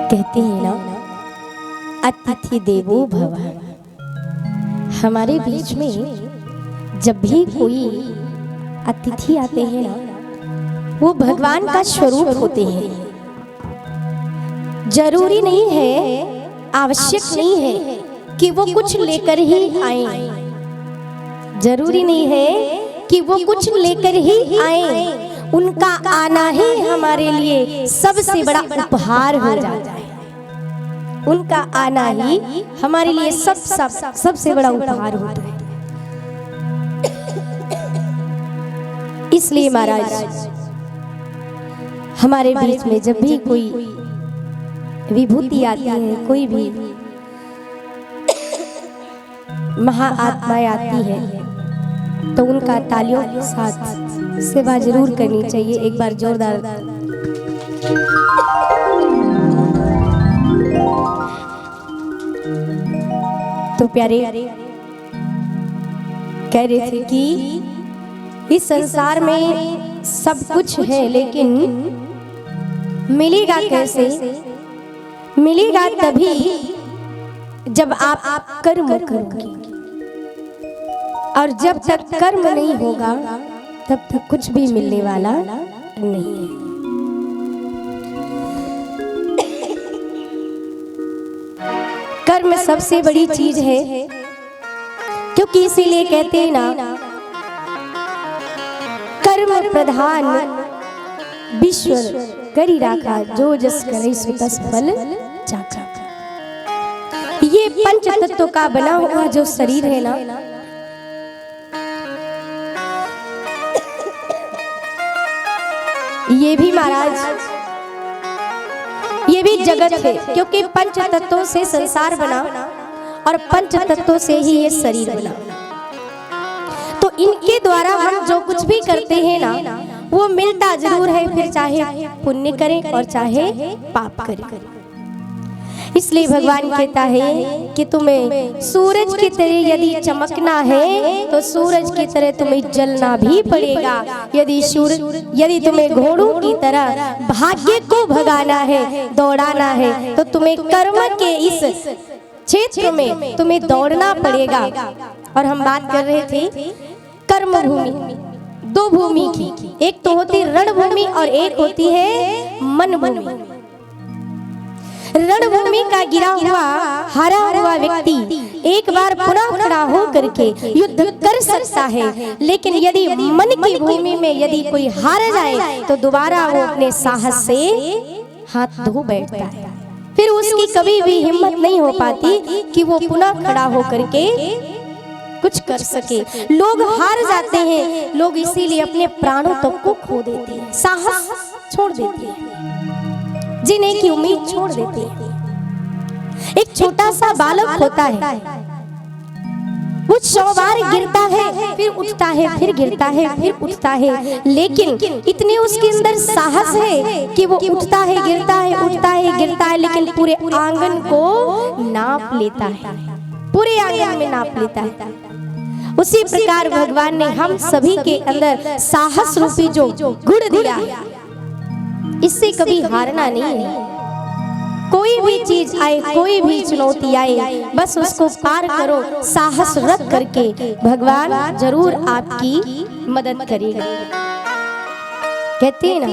कहते हैं ना, अतिथि देवो भव। हमारे बीच में जब भी कोई अतिथि आते हैं ना, वो भगवान का स्वरूप होते हैं। जरूरी नहीं है, आवश्यक नहीं है कि वो कुछ लेकर ही आए। जरूरी नहीं है कि वो कुछ लेकर ही आए। उनका आना ही हमारे लिए सबसे बड़ा उपहार हो जाता है। उनका आना ही हमारे लिए सबसे बड़ा उपहार होता है। इसलिए महाराज, हमारे बीच में जब भी कोई विभूति आती है, कोई भी महाआत्माएं आती है, तो उनका तालियों के साथ सेवा जरूर करनी चाहिए। एक बार जोरदार तो प्यारे कह रहे थे कि इस संसार में सब कुछ है, लेकिन मिलेगा कैसे? मिलेगा तभी जब आप कर्म करोगे, और जब तक कर्म नहीं होगा तब तक कुछ भी मिलने वाला नहीं है। कर्म सबसे बड़ी चीज है, क्योंकि इसीलिए कहते हैं ना, कर्म प्रधान विश्व करी राखा, जो जस करे सो तस फल चाखा। ये पंच तत्वों का बना हुआ जो शरीर है ना, ये भी महाराज, ये भी जगत है, क्योंकि पंच तत्वों से संसार बना और पंच तत्वों से ही ये शरीर बना। तो इनके द्वारा हम जो कुछ भी करते हैं ना, वो मिलता जरूर है, फिर चाहे पुण्य करें और चाहे पाप करें। इसलिए भगवान कहता है कि तुम्हें सूरज की तरह यदि चमकना है तो सूरज की तरह तुम्हें जलना भी पड़ेगा। यदि तुम्हें घोड़ों की तरह भाग्य को भगाना है, दौड़ाना है, तो तुम्हें कर्म के इस क्षेत्र में तुम्हें दौड़ना पड़ेगा। और हम बात कर रहे थे कर्म भूमि, दो भूमि की, एक तो होती रणभूमि और एक होती है मन भूमि। रणभूमि का गिरा हुआ, हारा हुआ व्यक्ति एक बार पुनः खड़ा हो करके युद्ध कर सकता है, लेकिन यदि मन की भूमि में यदि कोई हार जाए तो दोबारा वो अपने साहस से हाथ धो बैठता है। फिर उसकी कभी भी हिम्मत नहीं हो पाती कि वो पुनः खड़ा हो करके कुछ कर सके। लोग हार जाते हैं, लोग इसीलिए अपने प्राणों तक को खो देते हैं, साहस छोड़ देते हैं, जीने की उम्मीद छोड़ देते हैं। एक छोटा सा बालक होता है, वो 100 बार गिरता है, फिर उठता है, फिर गिरता है, फिर उठता है, लेकिन इतने उसके अंदर साहस है कि वो उठता है, गिरता है, उठता है, गिरता है, लेकिन पूरे आंगन को नाप लेता है, पूरे आंगन में नाप लेता है। उसी प्रकार भगवान ने हम सभी के अंदर साहस रूपी जो गुण दिया है, इससे कभी हारना नहीं है। कोई भी चीज आए, कोई भी चुनौती आए, बस उसको पार करो साहस रख करके, भगवान जरूर आपकी मदद करेगा। कहते हैं ना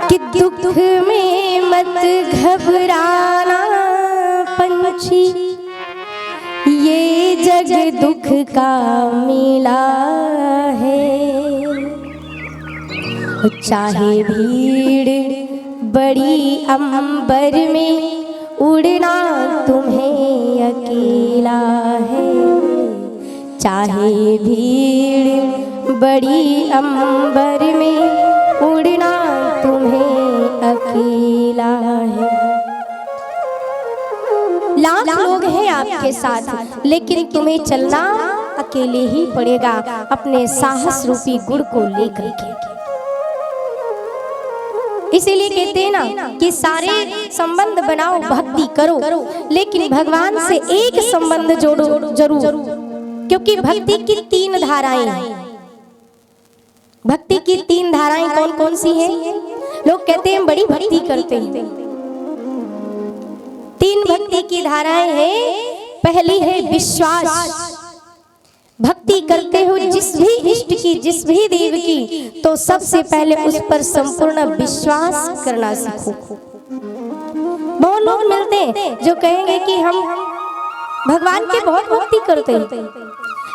कि दुख में मत घबराना पंछी, ये जग दुख का मेला है। चाहे भीड़ बड़ी अंबर में, उड़ना तुम्हें अकेला है। चाहे भीड़ बड़ी अंबर में, उड़ना तुम्हें अकेला है। लाख लोग हैं आपके साथ, लेकिन तुम्हें चलना अकेले ही पड़ेगा, अपने साहस रूपी गुण को लेकर के। इसीलिए कहते हैं ना कि सारे संबंध बनाओ, भक्ति करो, लेकिन भगवान से एक संबंध जोड़ो जरूर, क्योंकि भक्ति की 3 धाराएं, भक्ति की 3 धाराएं कौन कौन सी हैं? लोग कहते हैं बड़ी भक्ति करते हैं। 3 भक्ति की धाराएं हैं। पहली है विश्वास। भक्ति करते हो जिस भी इष्ट की, जिस भी देव की, तो सबसे पहले उस पर संपूर्ण विश्वास करना सीखो। बहुत लोग मिलते हैं जो कहेंगे कि हम भगवान की बहुत भक्ति करते हैं,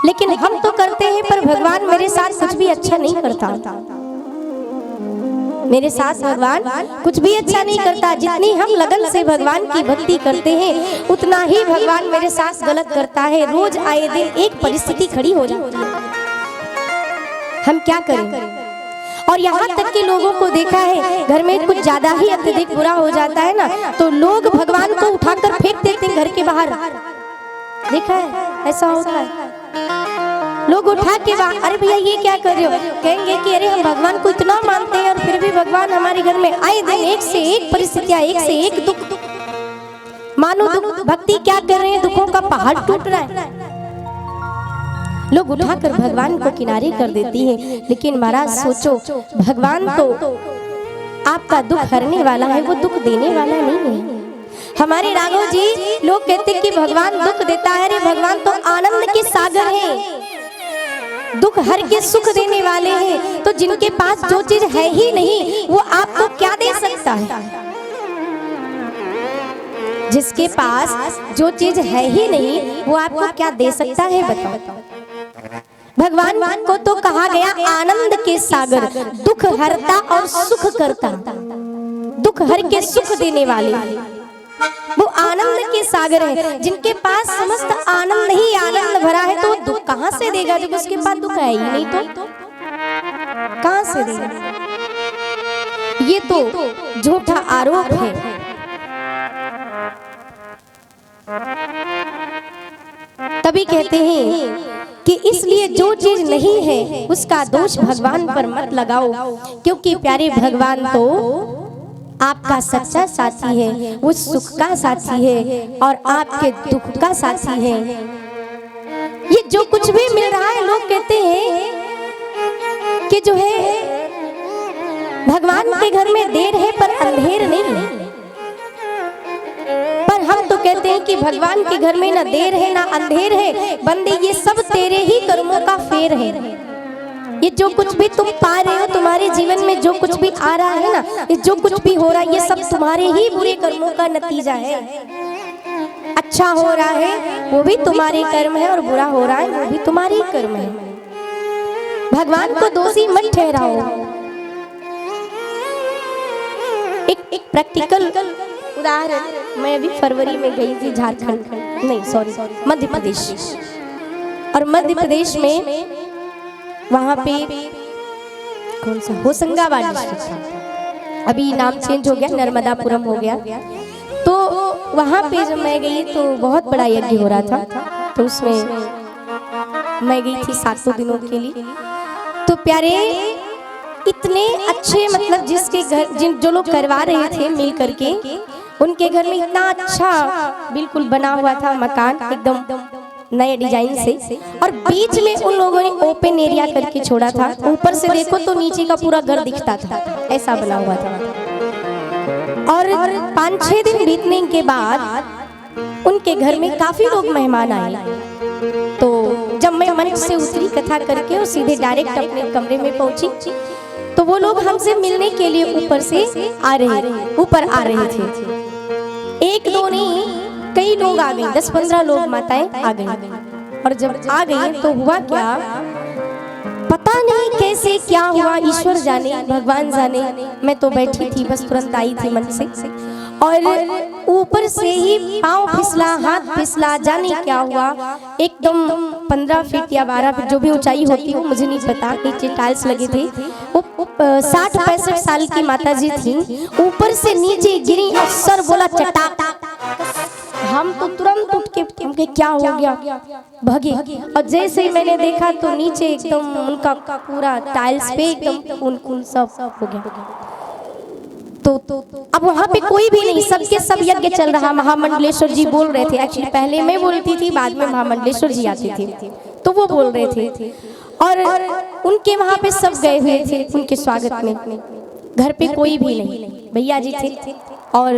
लेकिन हम तो करते हैं पर भगवान मेरे साथ कुछ भी अच्छा नहीं करता। मेरे साथ भगवान कुछ भी अच्छा नहीं करता। जितनी हम लगन से भगवान की भक्ति करते हैं उतना ही भगवान मेरे साथ गलत करता है। रोज आए दिन एक परिस्थिति खड़ी हो जाती है, हम क्या करें। और यहाँ तक के लोगों को देखा है, घर में कुछ ज्यादा ही अत्यधिक बुरा हो जाता है ना, तो लोग भगवान को उठाकर फेंक देते हैं घर के बाहर। देखा है, ऐसा होता है। लोग उठा के अरे भैया ये क्या कर रहे हो, कहेंगे कि अरे हम भगवान को इतना मानते हैं और फिर भी भगवान हमारे घर में आए दिन एक से एक परिस्थितियां, एक से एक दुख। मानो दुख, भक्ति क्या कर रहे हैं, दुखों का पहाड़ टूट रहा है। लोग उठाकर भगवान को किनारे कर देती हैं। लेकिन महाराज सोचो, भगवान तो आपका दुख हरने वाला है, वो दुख देने वाला नहीं है। हमारे राघव जी लोग कहते कि भगवान दुख देता है, अरे भगवान तो आनंद के सागर हैं, दुख हर के सुख देने वाले हैं। तो जिनके पास जो चीज है ही नहीं वो आपको क्या दे सकता है। जिसके पास जो चीज है ही नहीं वो आपको क्या दे सकता है, बताओ। भगवान को तो कहा गया आनंद के सागर, दुख हरता और सुख करता, दुख हर के सुख देने वाले, वो आनंद के सागर है। जिनके पास समस्त आनंद ही आनंद भरा है तो दुख कहां से देगा, जब उसके पास दुख है ही नहीं तो कहां से देगा। ये तो झूठा आरोप है। तभी कहते हैं कि इसलिए जो चीज नहीं है उसका दोष भगवान पर मत लगाओ, क्योंकि प्यारे भगवान तो आपका सच्चा साथी है, वो सुख का साथी है और आपके दुख का साथी है। ये जो कुछ भी मिल रहा है, लोग कहते हैं कि जो है भगवान के घर में देर है पर अंधेर नहीं है। पर हम तो कहते हैं कि भगवान के घर में ना देर है ना अंधेर है, बंदे ये सब तेरे ही कर्मों का फेर है। ये जो कुछ भी तुम पा रहे हो, तुम्हारे जीवन में जो कुछ भी आ रहा है ना, ये जो कुछ भी हो रहा है, ये सब तुम्हारे ही बुरे कर्मों का नतीजा है। अच्छा हो रहा है वो भी तुम्हारे कर्म है और बुरा हो रहा है वो भी तुम्हारे कर्म है। भगवान को दोषी मत ठहराओ। एक प्रैक्टिकल उदाहरण, मैं अभी फरवरी में गई थी झारखंड, नहीं सॉरी मध्य प्रदेश, और मध्य प्रदेश में वहाँ पे कौन सा होशंगाबाद डिस्ट्रिक्ट था, अभी नाम चेंज हो गया, नर्मदापुरम हो गया। तो वहाँ पे जब मैं गई तो बहुत बड़ा यज्ञ हो रहा था, तो उसमें मैं गई थी 7 दिनों के लिए। तो प्यारे इतने अच्छे, मतलब जिसके घर जो लोग करवा रहे थे मिल करके, उनके घर में इतना अच्छा बिल्कुल बना हुआ था मकान, एकदम नए डिजाइन से, और बीच में उन लोगों ने ओपन एरिया करके छोड़ा था। ऊपर से देखो तो नीचे का पूरा घर दिखता था, ऐसा बना हुआ था। और 5-6 दिन बीतने के बाद उनके घर में काफी लोग मेहमान आए। तो जब मैं मंच से उतरी कथा करके और सीधे डायरेक्ट अपने कमरे में पहुंची, तो वो लोग हमसे मिलने के लिए ऊपर आ रहे थे। एक दो नहीं, कई लोग आ गए, 10-15 लोग माताएं आ गई। और जब आ गई तो हुआ क्या, पता नहीं कैसे क्या हुआ, ईश्वर जाने, भगवान जाने। मैं तो बैठी थी, बस तुरंत आई थी मन से, और ऊपर से ही पाँव फिसला, हाथ फिसला, जाने क्या हुआ। एकदम 15 फीट या 12 फीट जो भी ऊंचाई होती हो मुझे नहीं पता, नीचे टाइल्स लगे थे। 60-65 साल की माता जी थी, ऊपर से नीचे गिरी और सर बोला चटाक। हम तो तुरंत उठ के हमके क्या हो गया, भागे। और जैसे ही मैंने देखा तो नीचे एकदम उनका पूरा टाइल्स पे एकदम खून सब हो गया। तो अब वहाँ पे कोई भी नहीं, सबके सब यज्ञ चल रहा। महामंडलेश्वर जी बोल रहे थे, एक्चुअली पहले मैं बोलती थी, बाद में महामंडलेश्वर जी आते थे, तो वो बोल रहे थे। और उनके वहाँ पे सब गए हुए थे उनके स्वागत में। घर पे कोई भी नहीं, भैया जी थे और